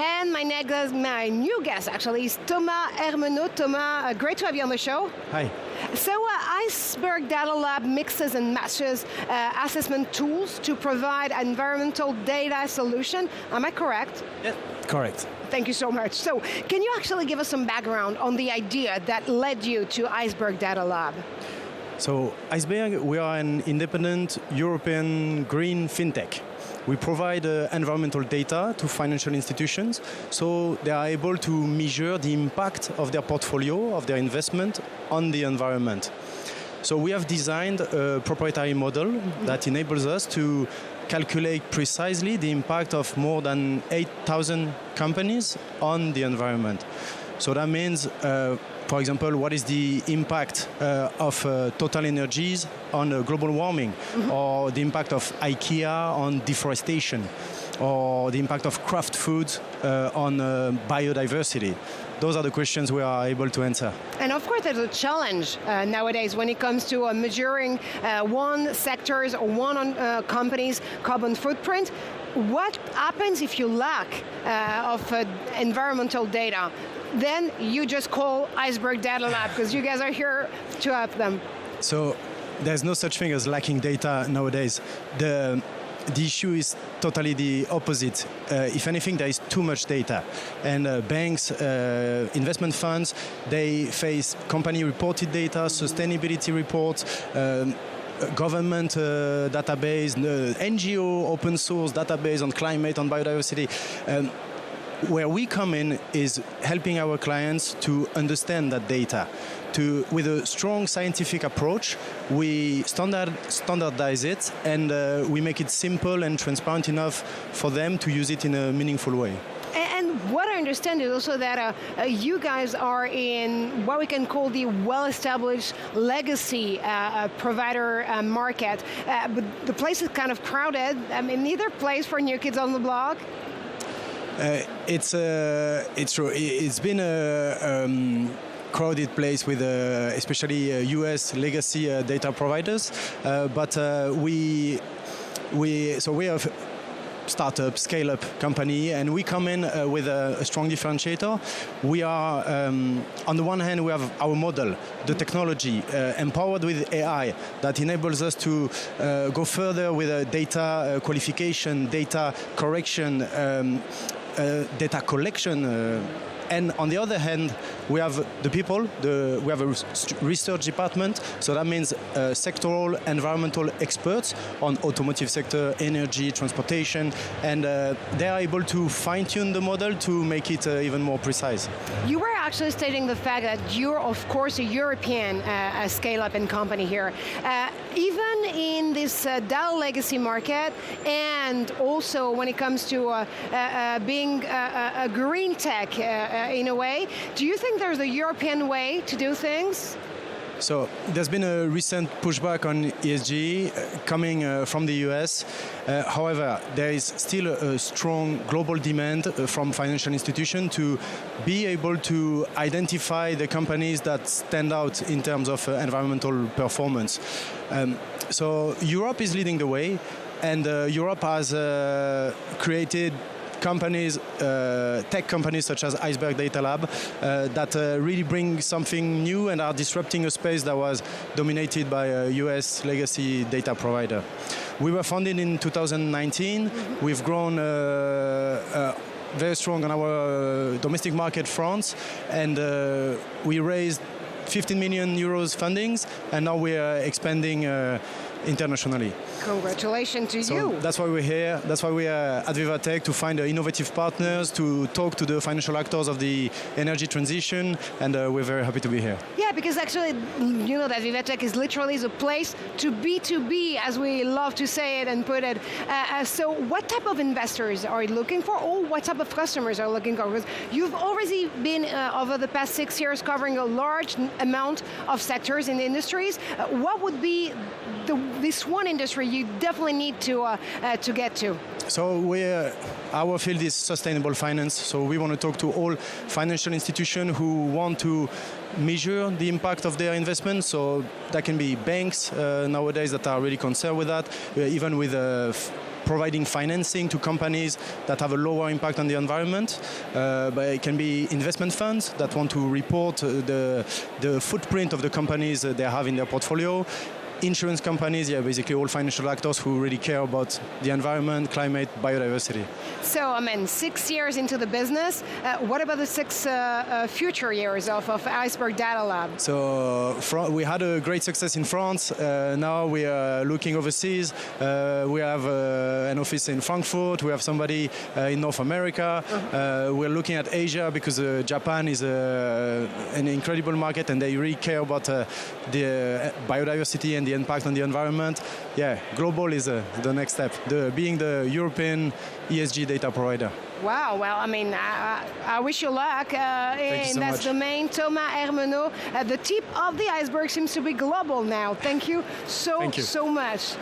And my new guest actually is Thomas Ermenault. Thomas, great to have you on the show. Hi. So Iceberg Data Lab mixes and matches assessment tools to provide environmental data solution. Am I correct? Yes, correct. Thank you so much. So can you actually give us some background on the idea that led you to Iceberg Data Lab? So Iceberg, we are an independent European green fintech. We provide environmental data to financial institutions so they are able to measure the impact of their portfolio, of their investment on the environment. So we have designed a proprietary model that enables us to calculate precisely the impact of more than 8,000 companies on the environment. So that means, for example, what is the impact of Total Energies on global warming, or the impact of IKEA on deforestation, or the impact of Kraft Foods on biodiversity. Those are the questions we are able to answer. And of course, there's a challenge nowadays when it comes to measuring one sector's or one company's carbon footprint. What happens if you lack of environmental data? Then you just call Iceberg Data Lab because you guys are here to help them. So there's no such thing as lacking data nowadays. The issue is totally the opposite. If anything, there is too much data. And banks, investment funds, they face company-reported data, sustainability reports, government database, NGO open source database on climate, on biodiversity. Where we come in is helping our clients to understand that data. With a strong scientific approach, we standardize it and we make it simple and transparent enough for them to use it in a meaningful way. And what I understand is also that you guys are in what we can call the well-established legacy provider market, but the place is kind of crowded. I mean, neither place for new kids on the block. It's true. It's been a crowded place with especially US legacy data providers, but we are a startup, scale-up company, and we come in with a strong differentiator. We are, on the one hand, we have our model, the technology, empowered with AI that enables us to go further with data qualification, data correction, data collection, and on the other hand, we have the people, we have a research department, so that means sectoral environmental experts on automotive sector, energy, transportation, and they are able to fine-tune the model to make it even more precise. You were actually stating the fact that you're, of course, a European scale-up and company here. Even in this data legacy market, and also when it comes to being a green tech in a way, do you think there's a European way to do things? So there's been a recent pushback on ESG coming from the US. However, there is still a strong global demand from financial institutions to be able to identify the companies that stand out in terms of environmental performance. So Europe is leading the way, and Europe has created companies, tech companies such as Iceberg Data Lab that really bring something new and are disrupting a space that was dominated by a US legacy data provider. We were founded in 2019. We've grown very strong on our domestic market fronts, and we raised 15 million euros fundings, and now we are expanding internationally. Congratulations to you. That's why we're here. That's why we are at Viva Tech, to find innovative partners, to talk to the financial actors of the energy transition, and we're very happy to be here. Yeah, because actually, you know that Viva Tech is literally the place to B2B, as we love to say it and put it. So what type of investors are you looking for, or what type of customers are you looking for? Because you've already been, over the past 6 years, covering a large amount of sectors in the industries. What would be this one industry you definitely need to get to? So our field is sustainable finance. So we want to talk to all financial institutions who want to measure the impact of their investments. So that can be banks nowadays that are really concerned with that, even with providing financing to companies that have a lower impact on the environment. But it can be investment funds that want to report the footprint of the companies they have in their portfolio. Insurance companies, basically all financial actors who really care about the environment, climate, biodiversity. So, 6 years into the business, what about the 6 future years of Iceberg Data Lab? So, we had a great success in France. Now we are looking overseas. We have an office in Frankfurt. We have somebody in North America. We're looking at Asia because Japan is an incredible market and they really care about the biodiversity and the impact on the environment. Global is the next step, being the European ESG data provider. Wow, well, I wish you luck in that domain. Thomas Ermenault, the tip of the iceberg seems to be global now. Thank you so much.